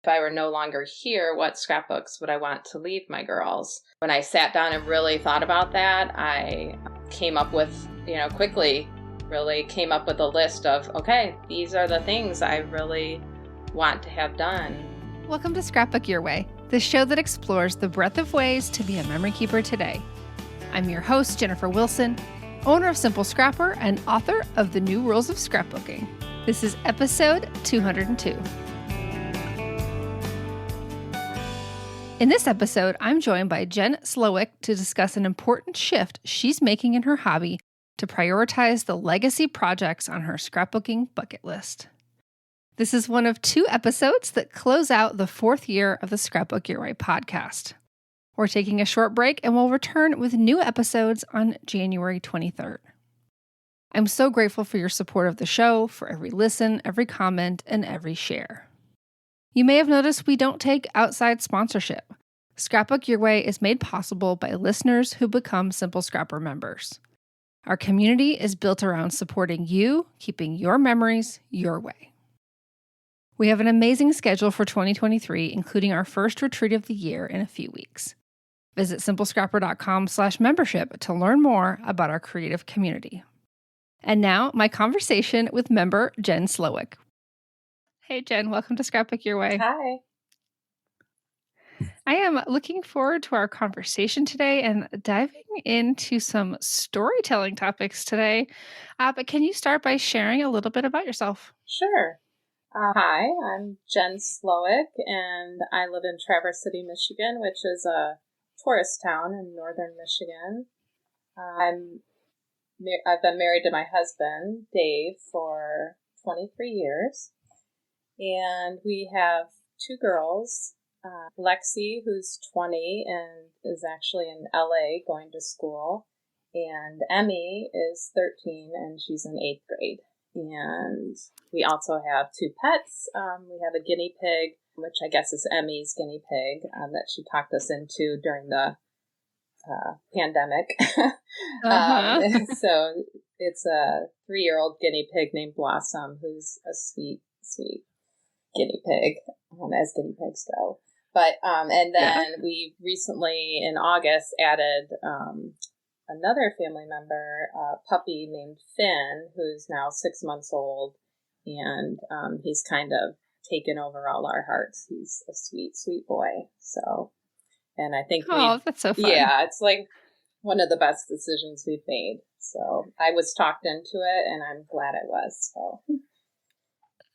if I were no longer here, what scrapbooks would I want to leave my girls? When I sat down and really thought about that, I came up with, quickly really came up with a list of, okay, these are the things I really want to have done. Welcome to Scrapbook Your Way, the show that explores the breadth of ways to be a memory keeper today. I'm your host, Jennifer Wilson, owner of Simple Scrapper and author of The New Rules of Scrapbooking. This is episode 202. In this episode, I'm joined by Jenn Slowik to discuss an important shift she's making in her hobby to prioritize the legacy projects on her scrapbooking bucket list. This is one of two episodes that close out the fourth year of the Scrapbook Your Way podcast. We're taking a short break and we'll return with new episodes on January 23rd. I'm so grateful for your support of the show, for every listen, every comment, and every share. You may have noticed we don't take outside sponsorship. Scrapbook Your Way is made possible by listeners who become Simple Scrapper members. Our community is built around supporting you, keeping your memories your way. We have an amazing schedule for 2023, including our first retreat of the year in a few weeks. Visit simplescrapper.com/membership to learn more about our creative community. And now, my conversation with member Jenn Slowik. Hey, Jenn, welcome to Scrapbook Your Way. Hi. I am looking forward to our conversation today and diving into some storytelling topics today. But can you start by sharing a little bit about yourself? Sure. Hi, I'm Jenn Slowik, and I live in Traverse City, Michigan, which is a tourist town in northern Michigan. I've been married to my husband, Dave, for 23 years. And we have two girls, Lexi, who's 20 and is actually in LA going to school, and Emmy is 13 and she's in 8th grade. And we also have two pets. We have a guinea pig, which I guess is Emmy's guinea pig, that she talked us into during the pandemic. So it's a 3-year-old guinea pig named Blossom, who's a sweet, sweet guinea pig, as guinea pigs go. But and then we recently in August added another family member, a puppy named Finn, who's now 6 months old, and he's kind of taken over all our hearts. He's a sweet, sweet boy. So, and I think that's so fun. Yeah, it's like one of the best decisions we've made. So I was talked into it, and I'm glad I was. So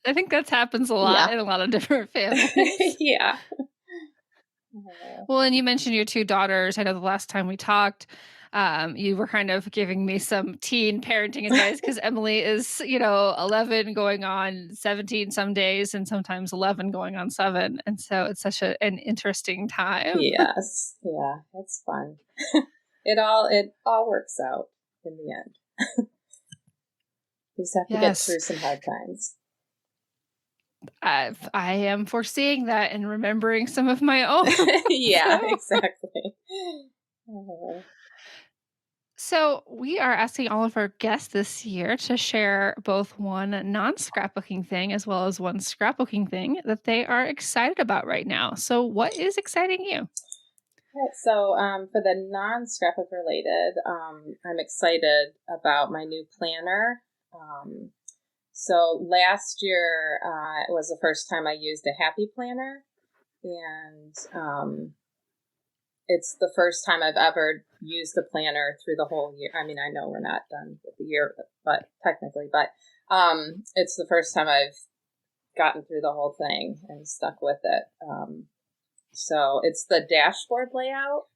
I think that happens a lot in a lot of different families. Yeah. Well, and you mentioned your two daughters. I know the last time we talked, you were kind of giving me some teen parenting advice because Emily is, 11 going on 17 some days and sometimes 11 going on 7. And so it's such an interesting time. Yes. Yeah. It's fun. It all works out in the end. You just have to get through some hard times. I am foreseeing that and remembering some of my own. Yeah, exactly. So we are asking all of our guests this year to share both one non-scrapbooking thing as well as one scrapbooking thing that they are excited about right now. So what is exciting you? Right, so for the non-scrapbook related, I'm excited about my new planner. So last year, it was the first time I used a happy planner, and it's the first time I've ever used a planner through the whole year. I mean, I know we're not done with the year, but it's the first time I've gotten through the whole thing and stuck with it. So it's the dashboard layout.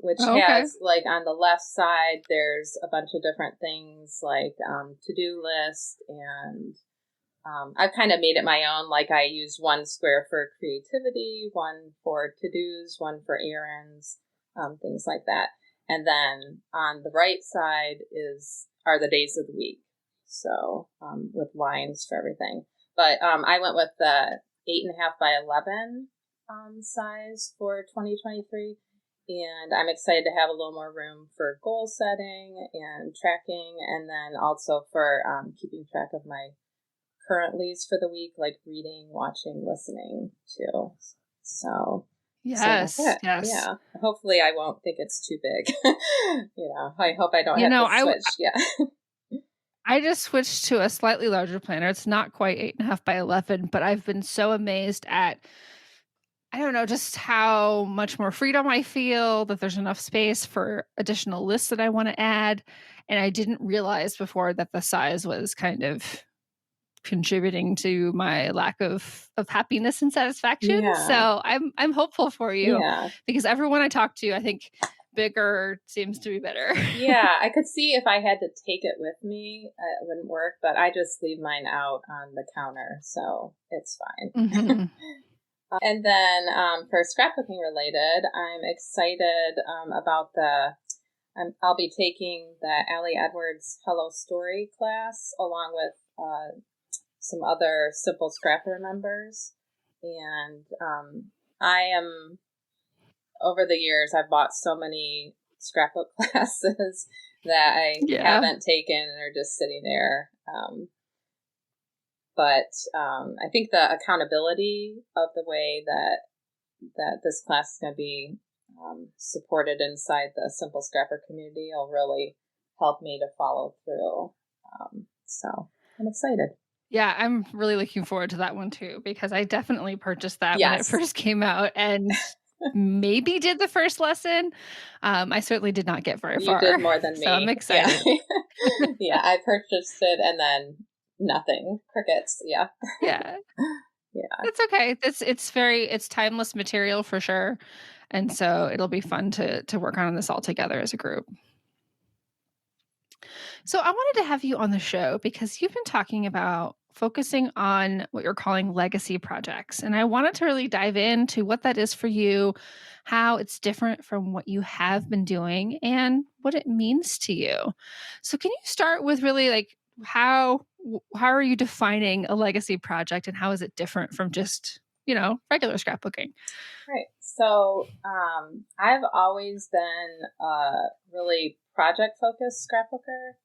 Which has, like, on the left side, there's a bunch of different things like to-do list, and I've kind of made it my own. Like, I use one square for creativity, one for to-dos, one for errands, things like that. And then on the right side are the days of the week, so with lines for everything. But I went with the 8.5 by 11 size for 2023. And I'm excited to have a little more room for goal setting and tracking, and then also for keeping track of my currentlies for the week, like reading, watching, listening too. So Yes, that's it. yes. Yeah. Hopefully I won't think it's too big. I hope I don't have to switch. Yeah. I just switched to a slightly larger planner. It's not quite 8.5 by 11, but I've been so amazed at, I don't know, just how much more freedom I feel, that there's enough space for additional lists that I want to add. And I didn't realize before that the size was kind of contributing to my lack of happiness and satisfaction. Yeah. So I'm hopeful for you, Yeah. because everyone I talk to, I think bigger seems to be better. Yeah, I could see if I had to take it with me, it wouldn't work, but I just leave mine out on the counter, so it's fine. Mm-hmm. And then for scrapbooking related, I'm excited about I'll be taking the Allie Edwards Hello Story class along with some other Simple Scrapper members. And I am, over the years, I've bought so many scrapbook classes that I haven't taken and are just sitting there. But I think the accountability of the way that this class is going to be supported inside the Simple Scrapper community will really help me to follow through. So I'm excited. Yeah, I'm really looking forward to that one too, because I definitely purchased that when it first came out and maybe did the first lesson. I certainly did not get very far. You did more than me. So I'm excited. Yeah, I purchased it and then nothing. Crickets. Yeah. Yeah. It's okay. It's timeless material for sure. And so it'll be fun to work on this all together as a group. So I wanted to have you on the show because you've been talking about focusing on what you're calling legacy projects. And I wanted to really dive into what that is for you, how it's different from what you have been doing, and what it means to you. So can you start with really like how are you defining a legacy project and how is it different from just, regular scrapbooking? Right. So I've always been a really project-focused scrapbooker.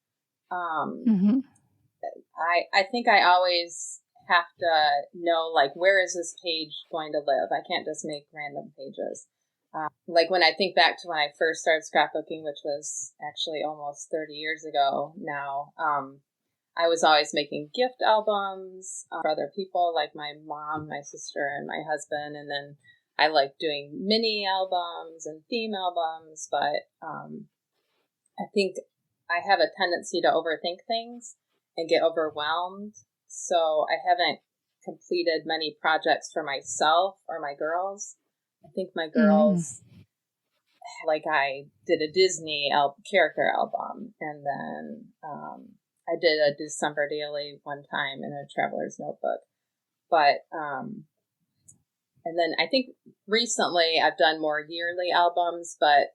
I think I always have to know, like, where is this page going to live? I can't just make random pages. Like when I think back to when I first started scrapbooking, which was actually almost 30 years ago now, I was always making gift albums for other people, like my mom, my sister, and my husband. And then I like doing mini albums and theme albums, but I think I have a tendency to overthink things and get overwhelmed. So I haven't completed many projects for myself or my girls. I think my girls, like I did a Disney character album, and then I did a December daily one time in a traveler's notebook. But and then I think recently I've done more yearly albums, but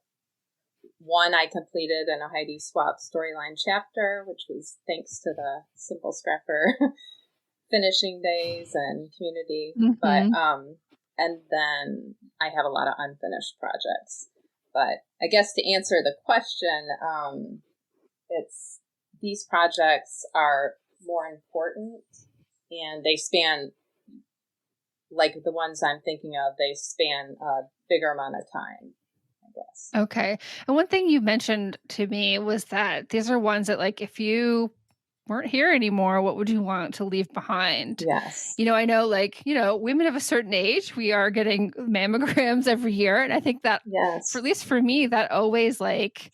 one I completed in a Heidi Swap storyline chapter, which was thanks to the Simple Scrapper finishing days and community. But and then I have a lot of unfinished projects. But I guess to answer the question, it's these projects are more important and they span, like the ones I'm thinking of, they span a bigger amount of time. Yes. Okay. And one thing you mentioned to me was that these are ones that, like, if you weren't here anymore, what would you want to leave behind? Yes. I know, like, women of a certain age, we are getting mammograms every year. And I think that, at least for me, that always like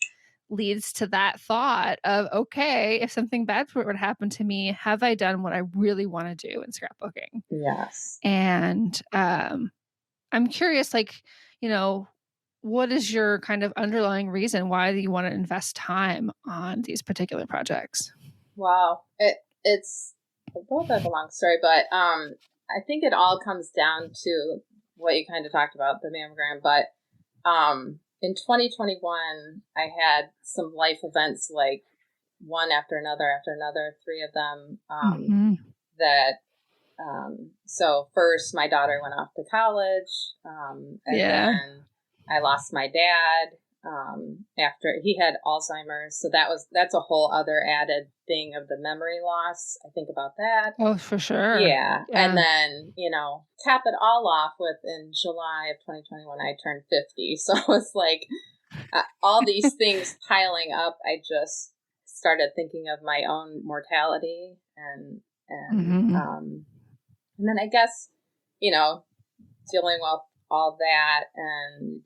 leads to that thought of, okay, if something bad would happen to me, have I done what I really want to do in scrapbooking? Yes. And I'm curious, like, what is your kind of underlying reason why you want to invest time on these particular projects? Wow. It's a little bit of a long story, but I think it all comes down to what you kind of talked about, the mammogram. But in 2021, I had some life events, like one after another, 3 of them, that so first my daughter went off to college, and then I lost my dad. after he had Alzheimer's. So that's a whole other added thing of the memory loss. I think about that. Oh, for sure. Yeah. And then, cap it all off with in July of 2021, I turned 50. So it's like all these things piling up. I just started thinking of my own mortality and then I guess, dealing with all that. And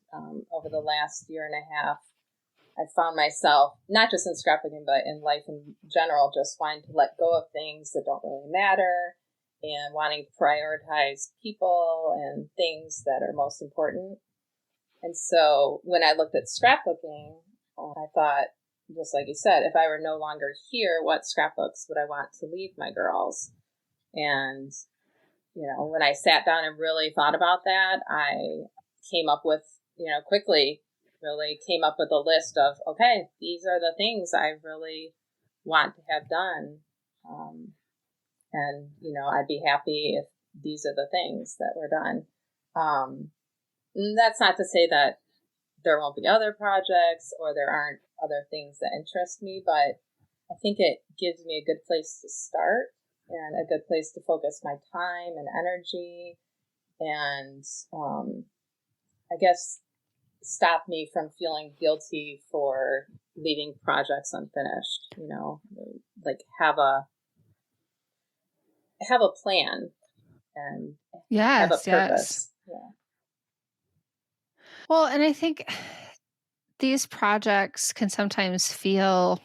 over the last year and a half, I found myself, not just in scrapbooking, but in life in general, just wanting to let go of things that don't really matter and wanting to prioritize people and things that are most important. And so when I looked at scrapbooking, I thought, just like you said, if I were no longer here, what scrapbooks would I want to leave my girls? And, when I sat down and really thought about that, I came up with, quickly really came up with a list of, okay, these are the things I really want to have done. And, I'd be happy if these are the things that were done. And that's not to say that there won't be other projects or there aren't other things that interest me, but I think it gives me a good place to start and a good place to focus my time and energy and I guess stop me from feeling guilty for leaving projects unfinished, like have a plan and have a purpose. Yes. Yeah. Well, and I think these projects can sometimes feel,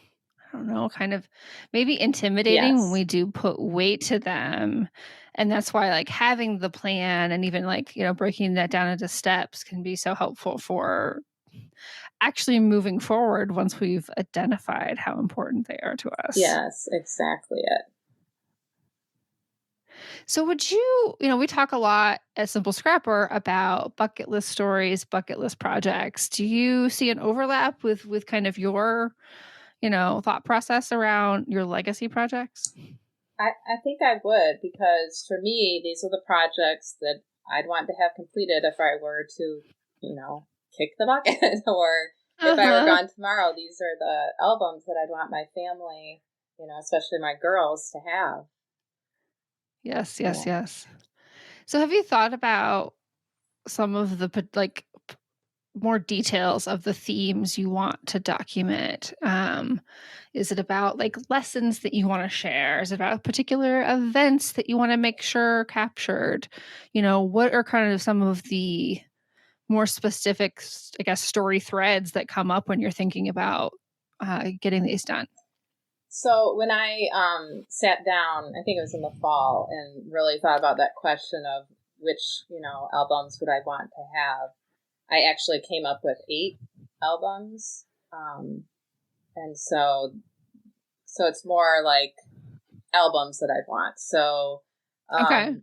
I don't know, kind of maybe intimidating when we do put weight to them. And that's why like having the plan and even like, breaking that down into steps can be so helpful for actually moving forward once we've identified how important they are to us. Yes, exactly it. So would you, we talk a lot at Simple Scrapper about bucket list stories, bucket list projects. Do you see an overlap with kind of your, thought process around your legacy projects? I think I would, because for me, these are the projects that I'd want to have completed if I were to, kick the bucket or if I were gone tomorrow. These are the albums that I'd want my family, especially my girls, to have. Yes. So have you thought about some of the more details of the themes you want to document? Is it about like lessons that you want to share? Is it about particular events that you want to make sure are captured? What are kind of some of the more specific, I guess, story threads that come up when you're thinking about getting these done? So when I sat down, I think it was in the fall, and really thought about that question of which, albums would I want to have, I actually came up with 8 albums. And so it's more like albums that I'd want. So Okay.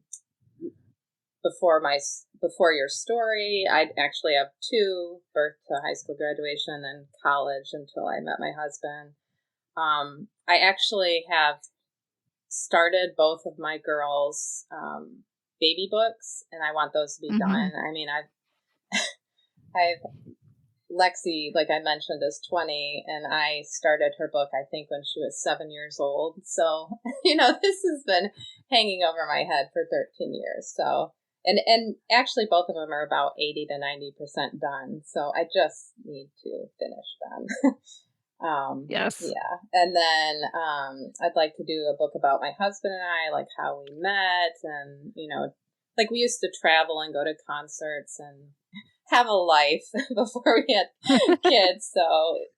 Before your story, I'd actually have 2, birth to high school graduation and college until I met my husband. I actually have started both of my girls' baby books, and I want those to be done. I mean, I've Lexi, like I mentioned, is 20, and I started her book, I think, when she was 7 years old. So, this has been hanging over my head for 13 years. So, and actually both of them are about 80 to 90% done. So I just need to finish them. Yes. Yeah. And then I'd like to do a book about my husband and I, like how we met and, like we used to travel and go to concerts and have a life before we had kids. So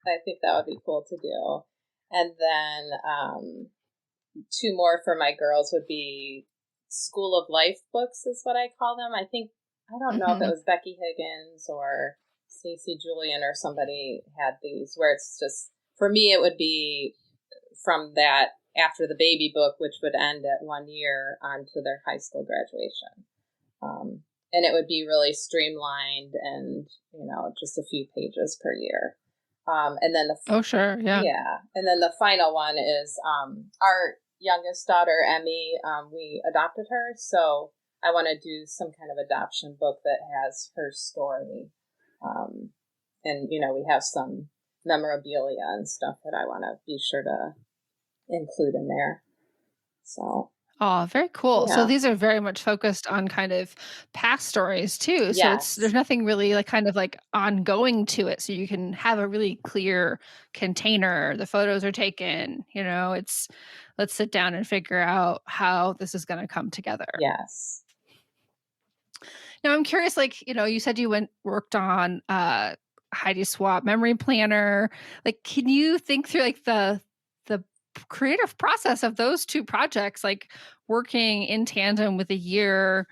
I think that would be cool to do. And then 2 more for my girls would be School of Life books is what I call them. I don't know if it was Becky Higgins or Stacey Julian or somebody had these where it's just, for me, it would be from that after the baby book, which would end at 1 year onto their high school graduation. And it would be really streamlined and, just a few pages per year. And then sure. Yeah. Yeah. And then the final one is our youngest daughter, Emmy. We adopted her. So I want to do some kind of adoption book that has her story and, we have some memorabilia and stuff that I want to be sure to include in there. So. Oh, very cool. So Yeah. these are very much focused on kind of past stories too. So there's Yes. nothing really like kind of like ongoing to it. So you can have a really clear container. The photos are taken, it's let's sit down and figure out how this is going to come together. Yes. Now I'm curious, like, you said you worked on Heidi Swap memory planner. Like, can you think through like the creative process of those two projects, like working in tandem with a year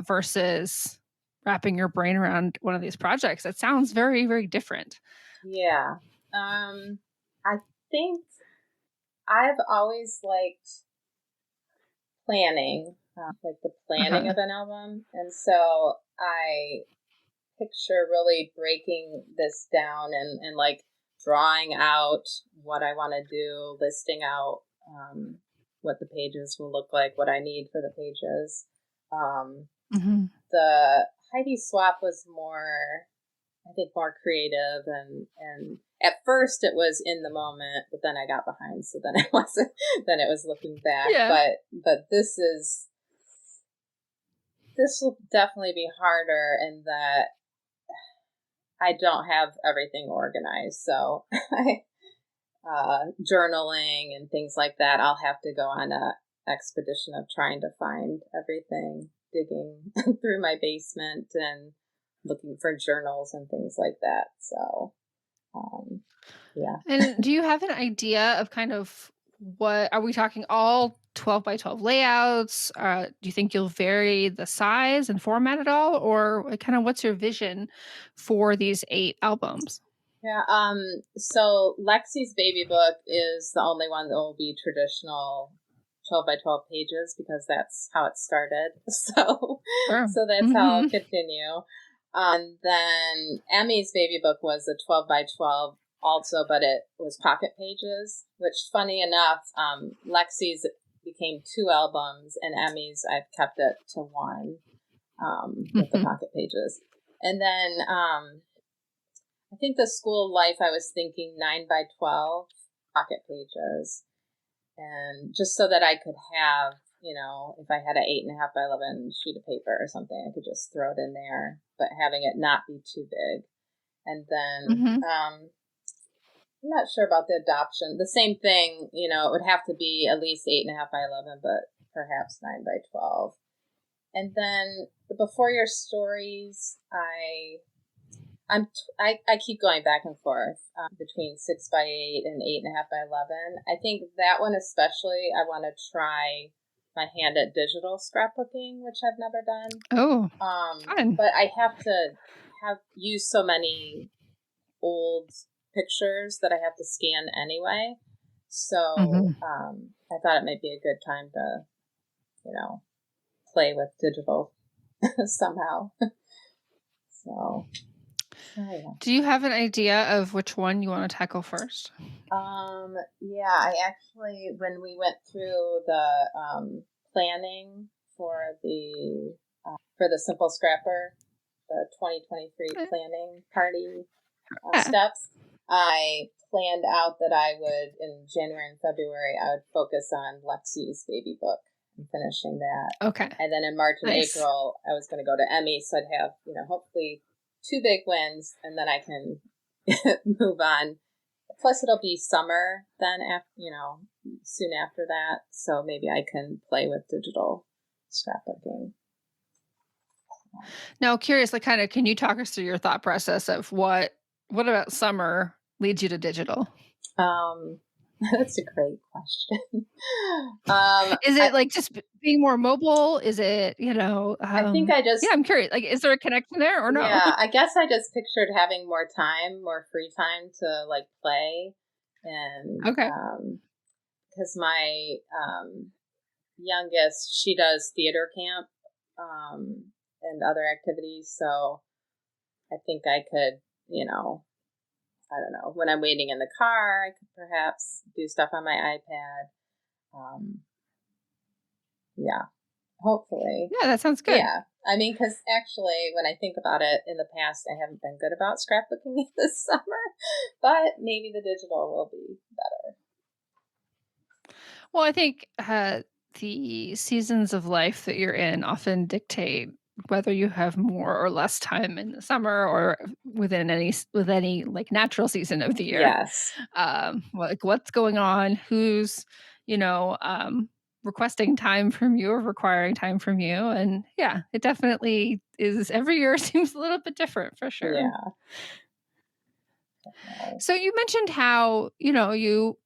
versus wrapping your brain around one of these projects? It sounds very, very different. Yeah. I think I've always liked planning, like the planning of an album. And so I picture really breaking this down and like drawing out what I want to do, listing out what the pages will look like, what I need for the pages. The Heidi Swap was more, I think, more creative, and at first it was in the moment, but then I got behind, so then it wasn't. Then it was looking back. Yeah. But this will definitely be harder in that I don't have everything organized. So journaling and things like that, I'll have to go on a expedition of trying to find everything, digging through my basement and looking for journals and things like that. So, yeah. And do you have an idea of kind of what are we talking, all 12 by 12 layouts? Do you think you'll vary the size and format at all? Or kind of what's your vision for these 8 albums? Yeah. So Lexi's baby book is the only one that will be traditional 12 by 12 pages because that's how it started. So, Sure. so that's how I'll continue. Then Emmy's baby book was a 12 by 12 also, but it was pocket pages, which funny enough, Lexi's became 2 albums and Emmy's, I've kept it to 1, with the pocket pages. And then, I think the school life, I was thinking 9 by 12 pocket pages. And just so that I could have, if I had an 8.5 by 11 sheet of paper or something, I could just throw it in there, but having it not be too big. And then, I'm not sure about the adoption. The same thing, it would have to be at least 8.5 by 11, but perhaps 9 by 12. And then the Before Your Stories, I keep going back and forth between 6 by 8 and 8.5 by 11. I think that one especially, I want to try my hand at digital scrapbooking, which I've never done. Oh, fun. But I have to use so many old pictures that I have to scan anyway. So I thought it might be a good time to, play with digital somehow. So. Oh, yeah. Do you have an idea of which one you want to tackle first? Yeah, I actually, when we went through the planning for the Simple Scrapper, the 2023 planning party steps, I planned out that I would, in January and February, I would focus on Lexi's baby book and finishing that. Okay. And then in March and April, I was going to go to Emmy, so I'd have, hopefully 2 big wins, and then I can move on. Plus, it'll be summer then, soon after that. So maybe I can play with digital scrapbooking. Now, curious, like, kind of, can you talk us through your thought process of what about summer leads you to digital? That's a great question. Is it like just being more mobile? Is it, I think I just... Yeah, I'm curious. Like, is there a connection there or no? Yeah, I guess I just pictured having more time, more free time to, like, play. And, okay. Because my youngest, she does theater camp and other activities. So I think I could, I don't know, when I'm waiting in the car, I could perhaps do stuff on my iPad. Yeah, hopefully. Yeah, that sounds good. Yeah. I mean, because actually, when I think about it, in the past, I haven't been good about scrapbooking this summer, but maybe the digital will be better. Well, I think the seasons of life that you're in often dictate whether you have more or less time in the summer or within any like natural season of the year. Yes. Like what's going on, who's, requesting time from you or requiring time from you. And yeah, it definitely is every year seems a little bit different for sure. Yeah. So you mentioned how, you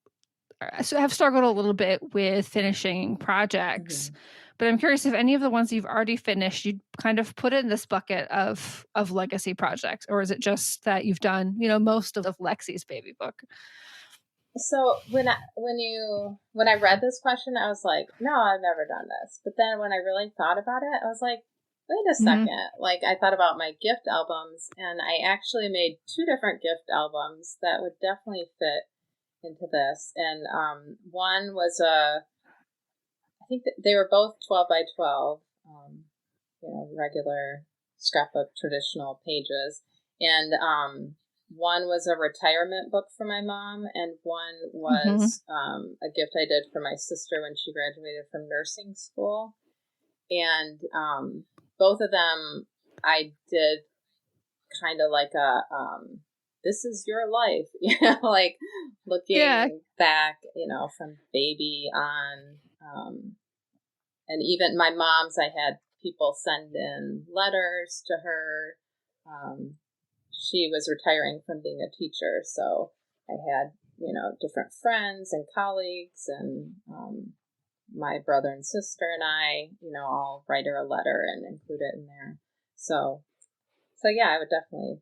have struggled a little bit with finishing projects. But I'm curious if any of the ones you've already finished, you'd kind of put in this bucket of legacy projects, or is it just that you've done, most of Lexi's baby book? So when I read this question, I was like, no, I've never done this. But then when I really thought about it, I was like, wait a second. Like I thought about my gift albums, and I actually made 2 different gift albums that would definitely fit into this. And one was I think that they were both 12 by 12, regular scrapbook traditional pages. And one was a retirement book for my mom, and one was a gift I did for my sister when she graduated from nursing school. And both of them I did kind of like a this is your life, like looking back, from baby on. And even my mom's, I had people send in letters to her. She was retiring from being a teacher, so I had, different friends and colleagues, and my brother and sister and I, all write her a letter and include it in there. So yeah, I would definitely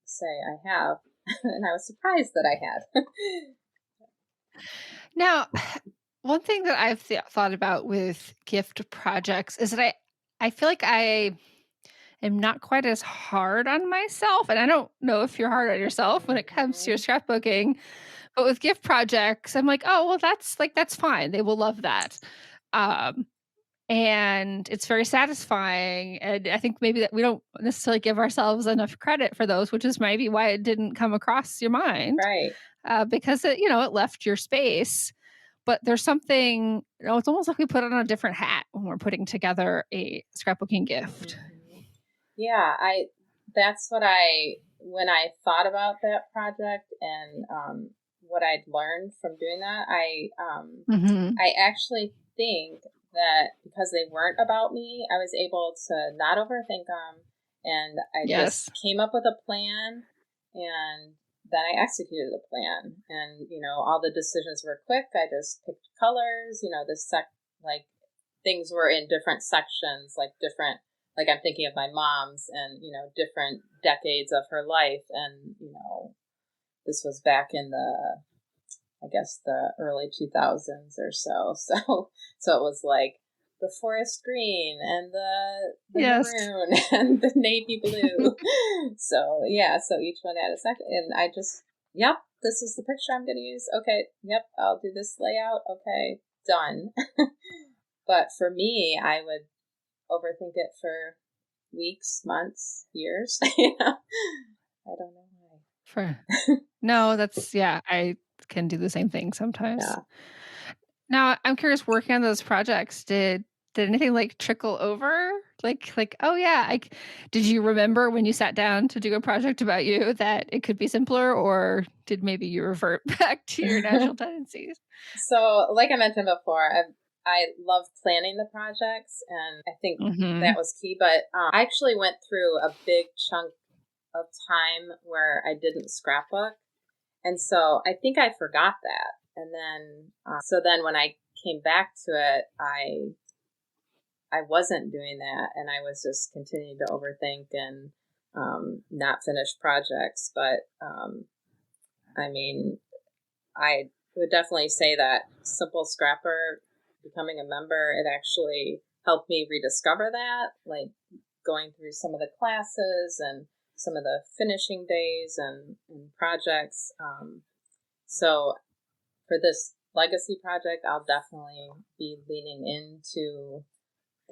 say I have, and I was surprised that I had. Now, one thing that I've thought about with gift projects is that I feel like I am not quite as hard on myself, and I don't know if you're hard on yourself when it comes to your scrapbooking, but with gift projects, I'm like, oh well, that's fine. They will love that. And it's very satisfying. And I think maybe that we don't necessarily give ourselves enough credit for those, which is maybe why it didn't come across your mind, Right. because it left your space. But there's something, it's almost like we put on a different hat when we're putting together a scrapbooking gift. Yeah, that's what when I thought about that project and what I'd learned from doing that, I actually think that because they weren't about me, I was able to not overthink them, and I just came up with a plan, and then I executed the plan, and all the decisions were quick. I just picked colors, like things were in different sections, like different. Like I'm thinking of my mom's and, different decades of her life. And, this was back in I guess the early 2000s or so. So it was like the forest green and the maroon and the navy blue. So each one had a second. And I just, yep, this is the picture I'm going to use. Okay, yep, I'll do this layout. Okay, done. But for me, I would overthink it for weeks, months, years. I don't know why. No, I can do the same thing sometimes. Yeah. Now, I'm curious, working on those projects, did anything like trickle over? Like, oh yeah, did you remember when you sat down to do a project about you that it could be simpler, or did maybe you revert back to your natural tendencies? So, like I mentioned before, I love planning the projects, and I think that was key. But I actually went through a big chunk of time where I didn't scrapbook, and so I think I forgot that. And then, so then when I came back to it, I wasn't doing that, and I was just continuing to overthink and not finish projects. But I mean, I would definitely say that Simple Scrapper, becoming a member, it actually helped me rediscover that, like going through some of the classes and some of the finishing days and projects. So for this legacy project, I'll definitely be leaning into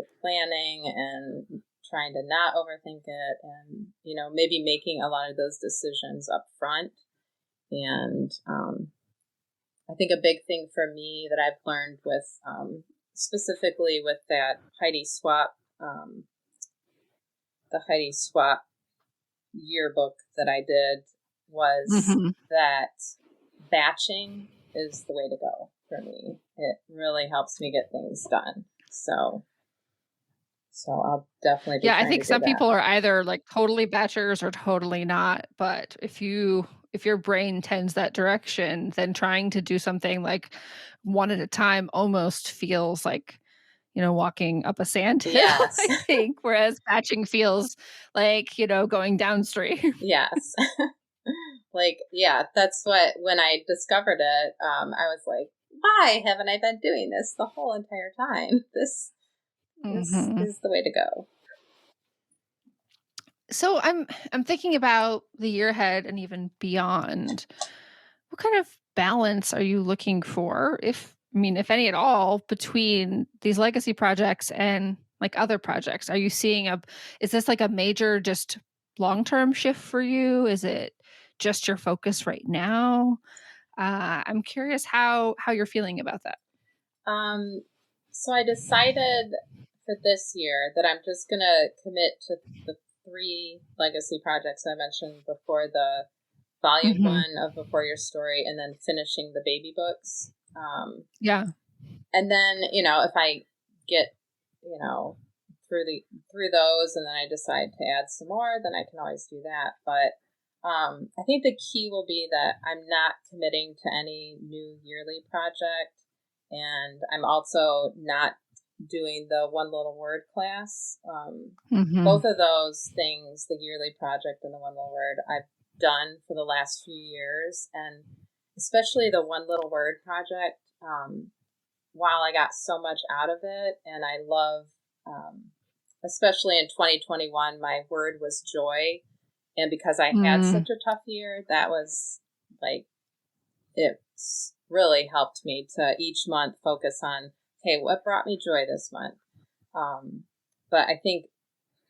the planning and trying to not overthink it, and, you know, maybe making a lot of those decisions up front. And I think a big thing for me that I've learned with, specifically with that the Heidi Swap yearbook that I did, was that batching is the way to go for me. It really helps me get things done. So I'll definitely be Yeah, I trying think to do some that. people are either like totally batchers or totally not. But if your brain tends that direction, then trying to do something like one at a time almost feels like, you know, walking up a sandhill, Yes. I think, whereas batching feels like, you know, going downstream. Yes. Like, yeah, that's what, when I discovered it, I was like, why haven't I been doing this the whole entire time? This is the way to go. So I'm thinking about the year ahead and even beyond. What kind of balance are you looking for, if any at all, between these legacy projects and like other projects? Are you seeing is this like a major just long-term shift for you? Is it just your focus right now? I'm curious how you're feeling about that. So I decided for this year that I'm just going to commit to the 3 legacy projects I mentioned before, the volume 1 of Before Your Story, and then finishing the baby books. Yeah. And then, you know, if I get, you know, through those, and then I decide to add some more, then I can always do that. But I think the key will be that I'm not committing to any new yearly project, and I'm also not doing the one little word class. Both of those things, the yearly project and the one little word, I've done for the last few years, and especially the one little word project. While I got so much out of it, and I love, especially in 2021, my word was joy. And because I had such a tough year, that was like, it's really helped me to each month focus on, okay, what brought me joy this month? But I think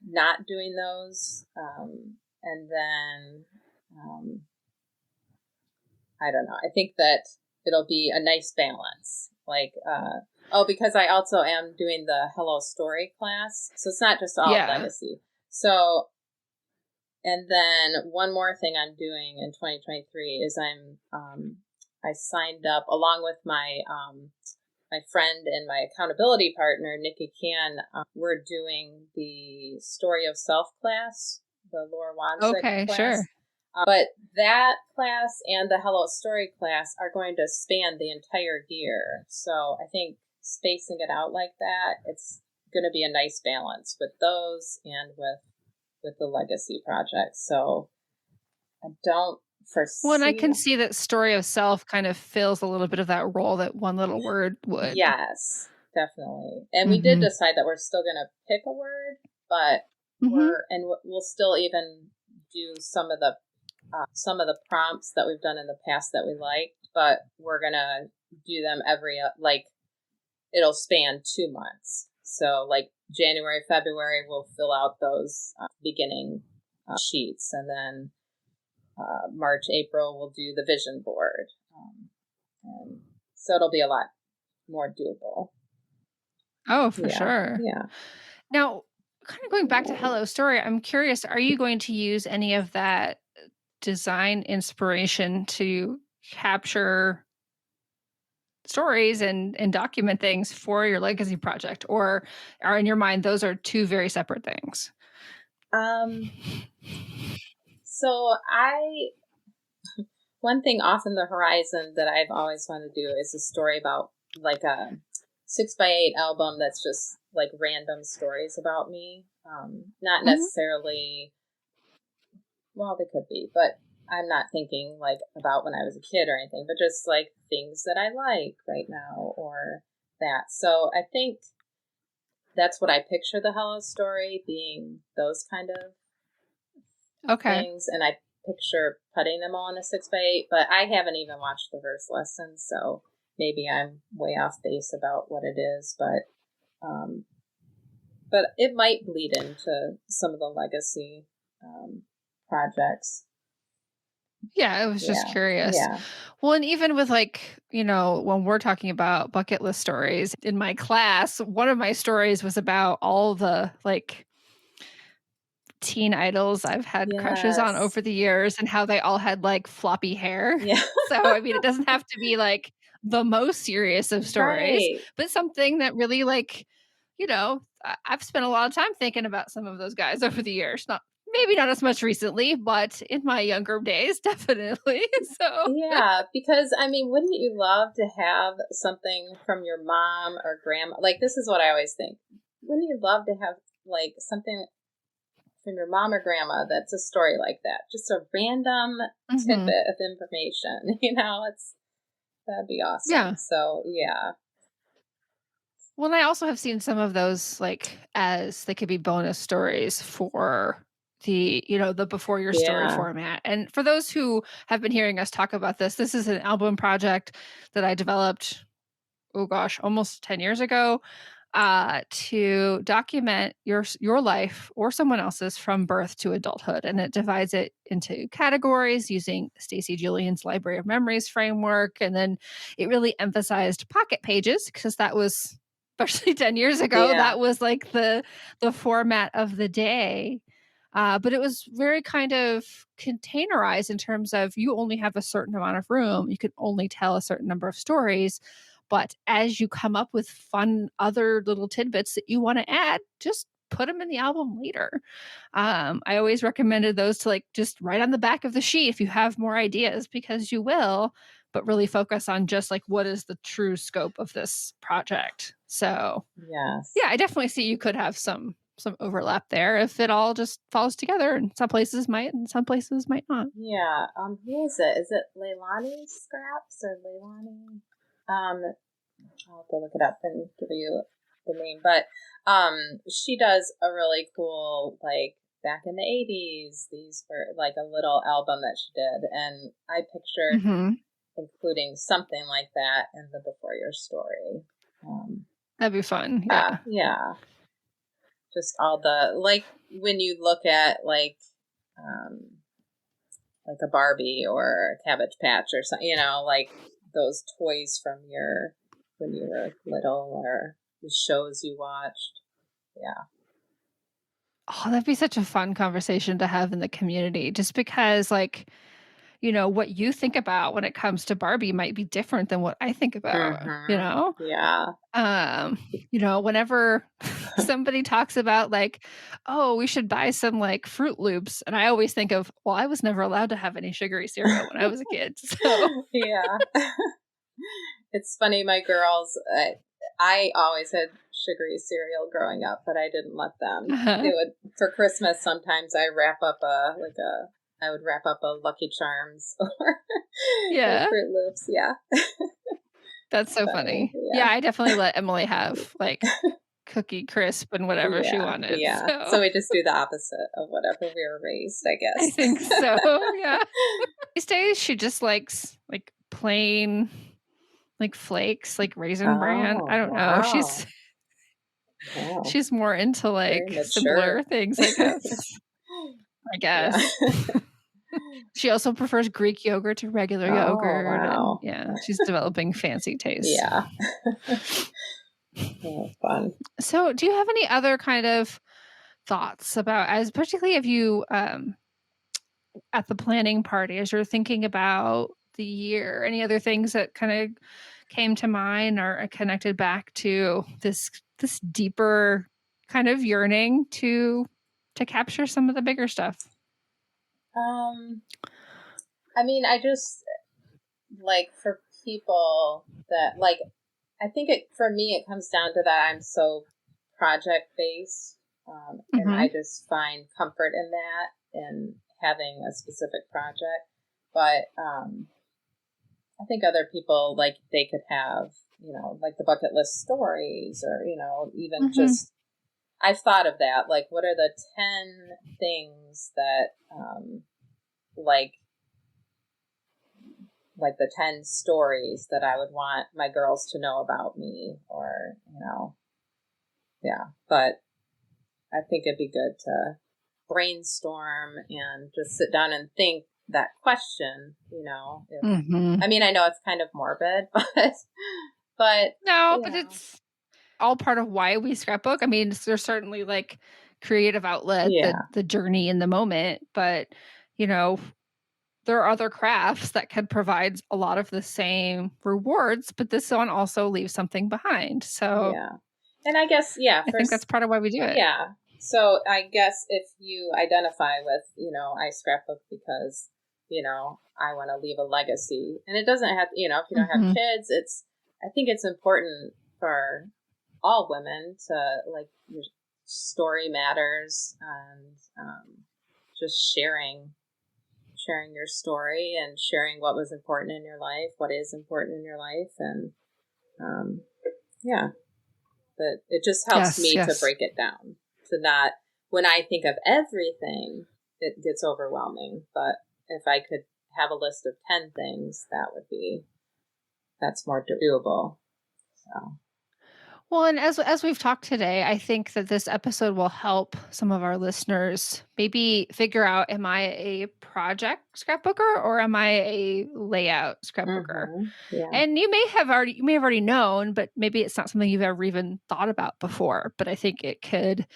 not doing those, and then, I don't know. I think that it'll be a nice balance. Like, because I also am doing the Hello Story class. So it's not just all legacy. So, and then one more thing I'm doing in 2023 is I signed up along with my friend and my accountability partner, Nikki Can. We're doing the Story of Self class, the Laura Wanzik class. Sure. But that class and the Hello Story class are going to span the entire year. So I think spacing it out like that, it's going to be a nice balance with those and with the legacy projects. So I don't foresee... Well, and I can see that Story of Self kind of fills a little bit of that role that one little word would. Yes, definitely. And we did decide that we're still going to pick a word, but we'll still even do some of the prompts that we've done in the past that we liked, but we're going to do them it'll span 2 months. So like January, February, we'll fill out those beginning sheets. And then March, April, we'll do the vision board. And so it'll be a lot more doable. Oh, for sure. Yeah. Now, kind of going back to Hello Story, I'm curious, are you going to use any of that design inspiration to capture stories and document things for your legacy project, or are in your mind those are 2 very separate things? So one thing off in the horizon that I've always wanted to do is a story about like a 6x8 album that's just like random stories about me. Not necessarily, well, they could be, but I'm not thinking like about when I was a kid or anything, but just like things that I like right now or that. So I think that's what I picture the Hello Story being, those kind of things. And I picture putting them all in a 6x8, but I haven't even watched the verse lesson, so maybe I'm way off base about what it is, but but it might bleed into some of the legacy projects. Yeah, I was just curious. Yeah. Well, and even with like, when we're talking about bucket list stories in my class, one of my stories was about all the like teen idols I've had crushes on Yes. over the years and how they all had like floppy hair. Yeah. So, I mean, it doesn't have to be like the most serious of stories, Right. but something that really like, I've spent a lot of time thinking about some of those guys over the years. Maybe not as much recently, but in my younger days, definitely. So, Yeah, because I mean, wouldn't you love to have something from your mom or grandma? Like, this is what I always think. Wouldn't you love to have like something from your mom or grandma that's a story like that? Just a random tidbit of information, that'd be awesome. Yeah. So, yeah. Well, I also have seen some of those like as they could be bonus stories for the before your story Yeah. format. And for those who have been hearing us talk about this is an album project that I developed, oh gosh, almost 10 years ago, to document your life or someone else's from birth to adulthood. And it divides it into categories using Stacey Julian's Library of Memories framework. And then it really emphasized pocket pages because that was, especially 10 years ago, that was like the format of the day. But it was very kind of containerized in terms of you only have a certain amount of room. You can only tell a certain number of stories. But as you come up with fun other little tidbits that you want to add, just put them in the album later. I always recommended those to like just write on the back of the sheet if you have more ideas, because you will, but really focus on just like what is the true scope of this project. So Yes. yeah, I definitely see you could have some overlap there if it all just falls together, and some places might and some places might not. Yeah. Who is it? Is it Leilani Scraps or Leilani? I'll have to look it up and give you the name. But she does a really cool, like, back in the 80s, these were like a little album that she did. And I pictured including something like that in the Before Your Story. That'd be fun. Yeah. Yeah. Just all the, like, when you look at, like a Barbie or a Cabbage Patch or something, like those toys from when you were little, or the shows you watched. Yeah. Oh, that'd be such a fun conversation to have in the community, just because like, what you think about when it comes to Barbie might be different than what I think about, Yeah. Whenever somebody talks about like, oh, we should buy some like Fruit Loops. And I always think of, well, I was never allowed to have any sugary cereal when I was a kid. So Yeah. It's funny, my girls, I always had sugary cereal growing up, but I didn't let them. They would, for Christmas, sometimes I would wrap up a Lucky Charms or Fruit Loops. Yeah. That's so funny. Yeah, I definitely let Emily have like Cookie Crisp and whatever she wanted. Yeah. So we just do the opposite of whatever we were raised, I guess. I think so. Yeah. These days she just likes like plain like flakes, like Raisin Bran. I don't know. She's more into like simpler things, I guess. Yeah. She also prefers Greek yogurt to regular yogurt. Wow. And she's developing fancy tastes. Yeah. Fun. So do you have any other kind of thoughts about, as particularly if you at the planning party, as you're thinking about the year, any other things that kind of came to mind or connected back to this deeper kind of yearning to capture some of the bigger stuff? I mean, I just like, for people that like, I think for me it comes down to that I'm so project based, and I just find comfort in that and having a specific project. But I think other people, like, they could have, like the bucket list stories, or even just, I've thought of that, like, what are the 10 things that like the 10 stories that I would want my girls to know about me, or yeah. But I think it'd be good to brainstorm and just sit down and think that question, if, I mean, I know it's kind of morbid, but no, but it's all part of why we scrapbook. I mean, there's certainly like creative outlet, the journey in the moment, but there are other crafts that can provide a lot of the same rewards, but this one also leaves something behind. So and I guess, I think that's part of why we do it. Yeah. So I guess if you identify with, I scrapbook because, I want to leave a legacy, and it doesn't have, if you don't have kids, I think it's important for all women to, like, your story matters, and just sharing your story and sharing what was important in your life, what is important in your life, and but it just helps me to break it down, to not, when I think of everything, it gets overwhelming. But if I could have a list of 10 things, that's more doable. So. Well, and as we've talked today, I think that this episode will help some of our listeners maybe figure out, am I a project scrapbooker or am I a layout scrapbooker? And you may have already known, but maybe it's not something you've ever even thought about before. But I think it could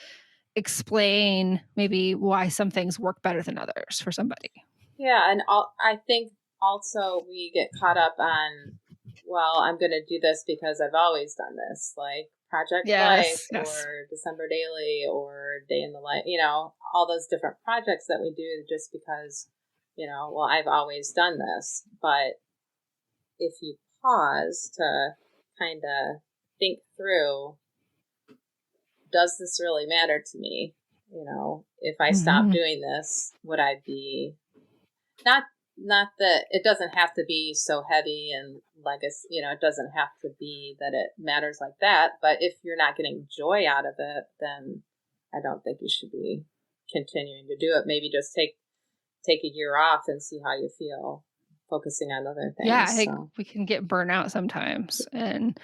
explain maybe why some things work better than others for somebody. Yeah, and I think also we get caught up on, well, I'm going to do this because I've always done this, like Project Life or December Daily or Day in the Life, all those different projects that we do just because, well, I've always done this. But if you pause to kind of think through, does this really matter to me? If I stop doing this, would I be not that it doesn't have to be so heavy and legacy, it doesn't have to be that it matters like that. But if you're not getting joy out of it, then I don't think you should be continuing to do it. Maybe just take a year off and see how you feel, focusing on other things. Yeah, I think we can get burnout sometimes, and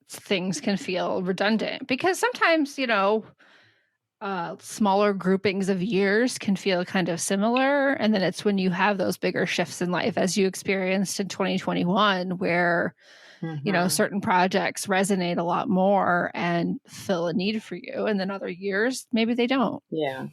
things can feel redundant because sometimes, smaller groupings of years can feel kind of similar. And then it's when you have those bigger shifts in life, as you experienced in 2021, where, certain projects resonate a lot more and fill a need for you. And then other years, maybe they don't. Yeah.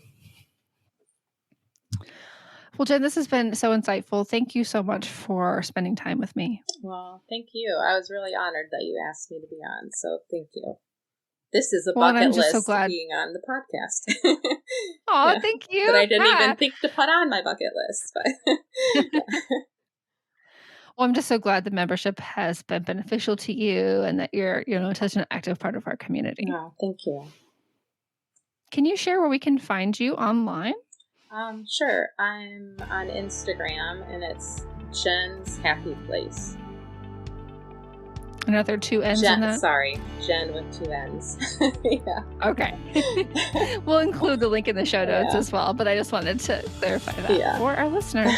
Well, Jen, this has been so insightful. Thank you so much for spending time with me. Well, thank you. I was really honored that you asked me to be on. So thank you. This is a bucket list so glad being on the podcast. Oh, thank you. But I didn't even think to put on my bucket list. But Well, I'm just so glad the membership has been beneficial to you and that you're, such an active part of our community. Oh, thank you. Can you share where we can find you online? Sure. I'm on Instagram and it's Jenn's Happy Place. Another 2 N's in that? Sorry, Jenn with 2 N's. Yeah. Okay. We'll include the link in the show notes as well, but I just wanted to clarify that for our listeners.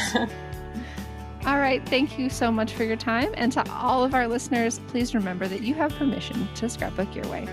All right. Thank you so much for your time. And to all of our listeners, please remember that you have permission to scrapbook your way.